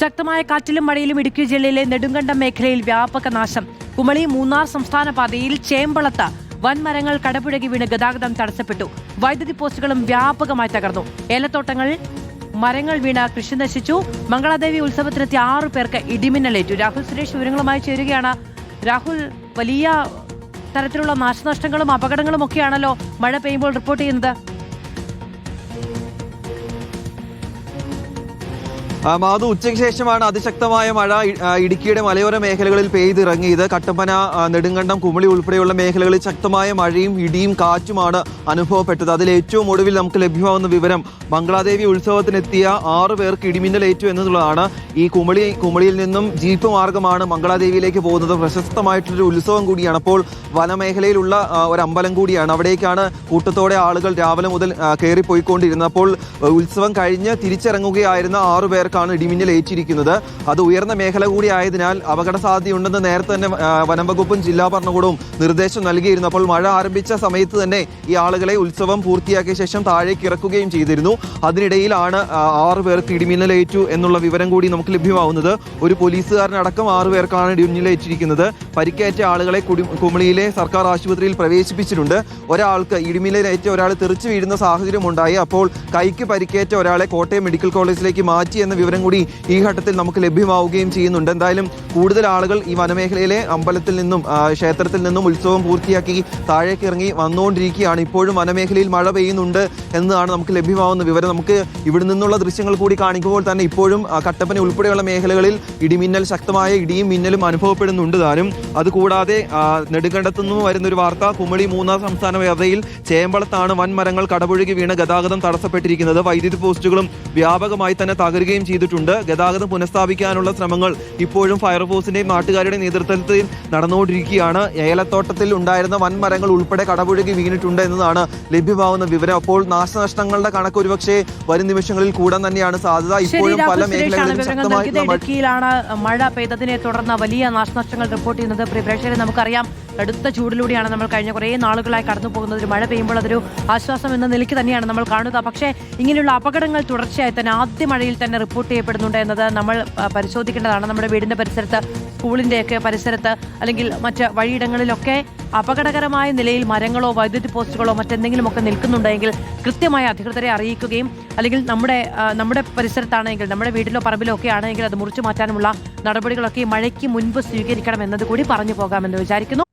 ശക്തമായ കാറ്റിലും മഴയിലും ഇടുക്കി ജില്ലയിലെ നെടുങ്കണ്ടം മേഖലയിൽ വ്യാപക നാശം. കുമളി മൂന്നാർ സംസ്ഥാന പാതയിൽ ചേമ്പളത്ത് വൻമരങ്ങൾ കടപുഴകി വീണ് ഗതാഗതം തടസ്സപ്പെട്ടു. വൈദ്യുതി പോസ്റ്റുകളും വ്യാപകമായി തകർന്നു. ഏലത്തോട്ടങ്ങൾ മരങ്ങൾ വീണ് കൃഷി നശിച്ചു. മംഗളാദേവി ഉത്സവത്തിനെത്തിയ 6 പേർക്ക് ഇടിമിന്നലേറ്റു. രാഹുൽ സുരേഷ് വിവരങ്ങളുമായി ചേരുകയാണ്. രാഹുൽ, വലിയ തരത്തിലുള്ള നാശനഷ്ടങ്ങളും അപകടങ്ങളും ഒക്കെയാണല്ലോ മഴ പെയ്യുമ്പോൾ റിപ്പോർട്ട് ചെയ്യുന്നത്. മാധു, ഉച്ചയ്ക്ക് ശേഷമാണ് അതിശക്തമായ മഴ ഇടുക്കിയുടെ മലയോര മേഖലകളിൽ പെയ്തിറങ്ങിയത്. കട്ടപ്പന, നെടുങ്കണ്ടം, കുമളി ഉൾപ്പെടെയുള്ള മേഖലകളിൽ ശക്തമായ മഴയും ഇടിയും കാറ്റുമാണ് അനുഭവപ്പെട്ടത്. അതിൽ ഏറ്റവും ഒടുവിൽ നമുക്ക് ലഭ്യമാകുന്ന വിവരം മംഗളാദേവി ഉത്സവത്തിനെത്തിയ 6 പേർക്ക് ഇടിമിന്നലേറ്റു എന്നുള്ളതാണ്. ഈ കുമളിയിൽ നിന്നും ജീപ്പ് മാർഗമാണ് മംഗളാദേവിയിലേക്ക് പോകുന്നത്. പ്രശസ്തമായിട്ടൊരു ഉത്സവം കൂടിയാണ്. അപ്പോൾ വനമേഖലയിലുള്ള ഒരു അമ്പലം കൂടിയാണ്. അവിടേക്കാണ് കൂട്ടത്തോടെ ആളുകൾ രാവിലെ മുതൽ കയറിപ്പോയിക്കൊണ്ടിരുന്നത്. അപ്പോൾ ഉത്സവം കഴിഞ്ഞ് തിരിച്ചിറങ്ങുകയായിരുന്ന 6 പേർക്കാണ് ഇടിമിന്നൽ ഏറ്റിരിക്കുന്നത്. അത് ഉയർന്ന മേഖല കൂടി ആയതിനാൽ അപകട സാധ്യതയുണ്ടെന്ന് നേരത്തെ തന്നെ വനം വകുപ്പും ജില്ലാ ഭരണകൂടവും നിർദ്ദേശം നൽകിയിരുന്നു. അപ്പോൾ മഴ ആരംഭിച്ച സമയത്ത് തന്നെ ഈ ആളുകളെ ഉത്സവം പൂർത്തിയാക്കിയ ശേഷം താഴേക്ക് ഇറക്കുകയും ചെയ്തിരുന്നു. അതിനിടയിലാണ് 6 പേർക്ക് ഇടിമിന്നലേറ്റു എന്നുള്ള വിവരം കൂടി നമുക്ക് ലഭ്യമാവുന്നത്. ഒരു പോലീസുകാരനടക്കം 6 പേർക്കാണ് ഇടിമിന്നലേറ്റിരിക്കുന്നത്. പരിക്കേറ്റ ആളുകളെ കുമളിയിലെ സർക്കാർ ആശുപത്രിയിൽ പ്രവേശിപ്പിച്ചിട്ടുണ്ട്. ഒരാൾക്ക് ഇടിമിന്നലേറ്റ ഒരാൾ തെറിച്ചു വീഴുന്ന സാഹചര്യം ഉണ്ടായി. അപ്പോൾ കൈക്ക് പരിക്കേറ്റ ഒരാളെ കോട്ടയം മെഡിക്കൽ കോളേജിലേക്ക് മാറ്റി എന്ന വിവരം കൂടി ഈ ഘട്ടത്തിൽ നമുക്ക് ലഭ്യമാവുകയും ചെയ്യുന്നുണ്ട്. എന്തായാലും കൂടുതൽ ആളുകൾ ഈ വനമേഖലയിലെ അമ്പലത്തിൽ നിന്നും ക്ഷേത്രത്തിൽ നിന്നും ഉത്സവം പൂർത്തിയാക്കി താഴേക്ക് ഇറങ്ങി വന്നുകൊണ്ടിരിക്കുകയാണ്. ഇപ്പോഴും വനമേഖലയിൽ മഴ പെയ്യുന്നുണ്ട് എന്നതാണ് നമുക്ക് ലഭ്യമാവുന്ന വിവരം. നമുക്ക് ഇവിടെ നിന്നുള്ള ദൃശ്യങ്ങൾ കൂടി കാണിക്കുമ്പോൾ തന്നെ ഇപ്പോഴും കട്ടപ്പന ഉൾപ്പെടെയുള്ള മേഖലകളിൽ ഇടിമിന്നൽ, ശക്തമായ ഇടിയും മിന്നലും അനുഭവപ്പെടുന്നുണ്ട് താനും. അതുകൂടാതെ നെടുങ്കണ്ടത്തു നിന്നും വരുന്നൊരു വാർത്ത, കുമളി മൂന്നാർ സംസ്ഥാന പാതയിൽ ചേമ്പളത്താണ് വൻമരങ്ങൾ കടപുഴകി വീണ് ഗതാഗതം തടസ്സപ്പെട്ടിരിക്കുന്നത്. വൈദ്യുതി പോസ്റ്റുകളും വ്യാപകമായി തന്നെ തകരുകയും ചെയ്തിട്ടുണ്ട്. ഗതാഗതം പുനഃസ്ഥാപിക്കാനുള്ള ശ്രമങ്ങൾ ഇപ്പോഴും ഫയർഫോഴ്സിന്റെയും നാട്ടുകാരുടെയും നേതൃത്വത്തിൽ നടന്നുകൊണ്ടിരിക്കുകയാണ്. ഏലത്തോട്ടത്തിൽ ഉണ്ടായിരുന്ന വൻമരങ്ങൾ ഉൾപ്പെടെ കടപുഴകി വീണിട്ടുണ്ട് എന്നതാണ് ലഭ്യമാവുന്ന വിവരം. അപ്പോൾ നാശനഷ്ടങ്ങളുടെ കണക്ക് ഒരുപക്ഷെ വരും നിമിഷങ്ങളിൽ കൂടാൻ തന്നെയാണ് സാധ്യത. ഇപ്പോഴും പല മേഖലകളിലും ശക്തമായിട്ടുള്ള മഴ പെയ്തതിനെ തുടർന്ന് വലിയ നാശനഷ്ടങ്ങൾ റിപ്പോർട്ട് ചെയ്യുന്നത്. പ്രേക്ഷകരെ, നമുക്കറിയാം, കടുത്ത ചൂടിലൂടെയാണ് നമ്മൾ കഴിഞ്ഞ കുറേ നാളുകളായി കടന്നു പോകുന്നത്. ഒരു മഴ പെയ്യുമ്പോൾ അതൊരു ആശ്വാസം എന്ന നിലയ്ക്ക് തന്നെയാണ് നമ്മൾ കാണുന്നത്. പക്ഷേ ഇങ്ങനെയുള്ള അപകടങ്ങൾ തുടർച്ചയായി തന്നെ ആദ്യ മഴയിൽ തന്നെ റിപ്പോർട്ട് ചെയ്യപ്പെടുന്നുണ്ട് എന്നത് നമ്മൾ പരിശോധിക്കേണ്ടതാണ്. നമ്മുടെ വീടിന്റെ പരിസരത്ത്, സ്കൂളിന്റെയൊക്കെ പരിസരത്ത്, അല്ലെങ്കിൽ മറ്റ് വഴിയിടങ്ങളിലൊക്കെ അപകടകരമായ നിലയിൽ മരങ്ങളോ വൈദ്യുതി പോസ്റ്റുകളോ മറ്റെന്തെങ്കിലുമൊക്കെ നിൽക്കുന്നുണ്ടെങ്കിൽ കൃത്യമായി അധികൃതരെ അറിയിക്കുകയും, അല്ലെങ്കിൽ നമ്മുടെ പരിസരത്താണെങ്കിൽ, നമ്മുടെ വീട്ടിലോ പറമ്പിലോ ഒക്കെ ആണെങ്കിൽ അത് മുറിച്ചു മാറ്റാനുമുള്ള നടപടികളൊക്കെ മഴയ്ക്ക് മുൻപ് സ്വീകരിക്കണം എന്നത് കൂടി പറഞ്ഞു പോകാമെന്ന് വിചാരിക്കുന്നു.